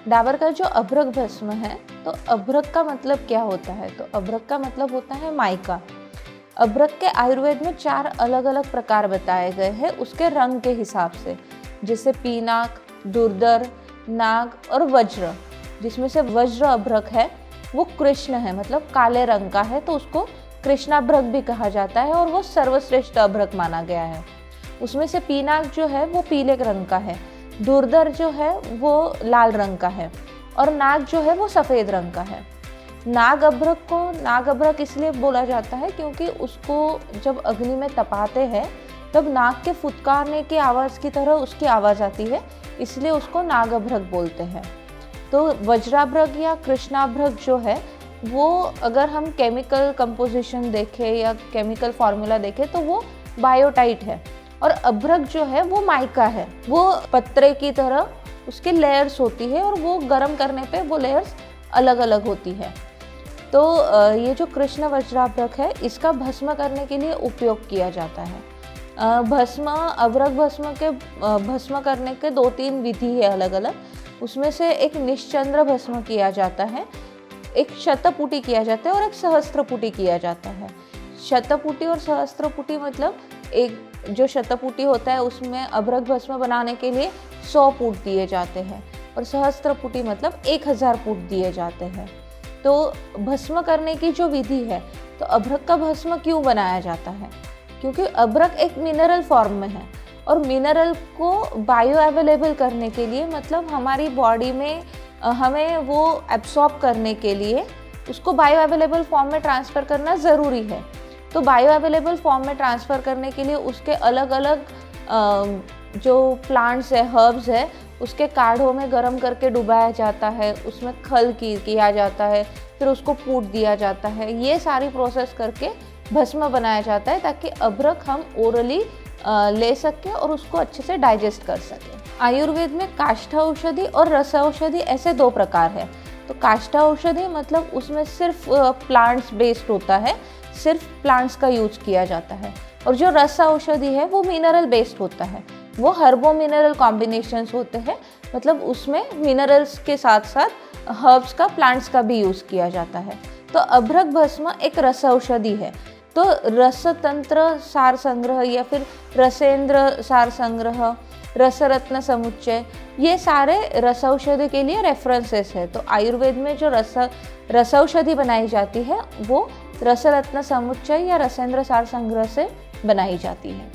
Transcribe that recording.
डाबर का जो अभ्रक भस्म है, तो अभ्रक का मतलब क्या होता है? तो अभ्रक का मतलब होता है माइका। अभ्रक के आयुर्वेद में 4 अलग अलग प्रकार बताए गए हैं उसके रंग के हिसाब से, जैसे पीनाक, दुर्धर, नाग और वज्र। जिसमें से वज्र अभ्रक है वो कृष्ण है, मतलब काले रंग का है, तो उसको कृष्णाभ्रक भी कहा जाता है और वो सर्वश्रेष्ठ अभ्रक माना गया है। उसमें से पीनाक जो है वो पीले रंग का है, दुर्धर जो है वो लाल रंग का है और नाग जो है वो सफ़ेद रंग का है। नाग अभ्रक को नाग अभ्रक इसलिए बोला जाता है क्योंकि उसको जब अग्नि में तपाते हैं तब नाग के फुदकारने की आवाज़ की तरह उसकी आवाज़ आती है, इसलिए उसको नाग अभ्रक बोलते हैं। तो वज्राभ्रक या कृष्णाभ्रक जो है वो अगर हम केमिकल कंपोजिशन देखें या केमिकल फार्मूला देखें तो वो बायोटाइट है, और अभ्रक जो है वो माइका है, वो पत्रे की तरह उसकी लेयर्स होती है और वो गर्म करने पे वो लेयर्स अलग अलग होती है। तो ये जो कृष्ण वज्राभ्रक है इसका भस्म करने के लिए उपयोग किया जाता है। अभ्रक भस्म करने के 2-3 विधि है अलग अलग। उसमें से एक निश्चंद्र भस्म किया जाता है, एक शतपुटी किया जाता है और एक सहस्त्रपुटी किया जाता है। शतपुटी और सहस्त्रपुटी मतलब एक जो शतपुटी होता है उसमें अभ्रक भस्म बनाने के लिए 100 पुट दिए जाते हैं और सहस्त्रपुटी मतलब 1000 पुट दिए जाते हैं। तो भस्म करने की जो विधि है, तो अभ्रक का भस्म क्यों बनाया जाता है? क्योंकि अभ्रक एक मिनरल फॉर्म में है और मिनरल को बायो अवेलेबल करने के लिए, मतलब हमारी बॉडी में हमें वो एब्सॉर्ब करने के लिए उसको बायो अवेलेबल फॉर्म में ट्रांसफ़र करना ज़रूरी है। तो बायो अवेलेबल फॉर्म में ट्रांसफ़र करने के लिए उसके अलग अलग जो प्लांट्स है, हर्ब्स है, उसके काढ़ों में गर्म करके डुबाया जाता है, उसमें खल किया जाता है, फिर उसको कूट दिया जाता है। ये सारी प्रोसेस करके भस्म बनाया जाता है ताकि अभ्रक हम ओरली ले सकें और उसको अच्छे से डाइजेस्ट कर सकें। आयुर्वेद में काष्ठ औषधि और रस औषधि ऐसे 2 प्रकार है। तो काष्ठ औषधि मतलब उसमें सिर्फ प्लांट्स बेस्ड होता है, सिर्फ प्लांट्स का यूज किया जाता है, और जो रस औषधि है वो मिनरल बेस्ड होता है, वो हर्बो मिनरल कॉम्बिनेशंस होते हैं, मतलब उसमें मिनरल्स के साथ साथ हर्ब्स का, प्लांट्स का भी यूज़ किया जाता है। तो अभ्रक भस्म एक रस औषधि है। तो रसतंत्र सार संग्रह या फिर रसेंद्र सार संग्रह, रसरत्न समुच्चय, ये सारे रस औषधि के लिए रेफरेंसेस है। तो आयुर्वेद में जो रस औषधि बनाई जाती है वो रसरत्न समुच्चय या रसेंद्र सार संग्रह से बनाई जाती है।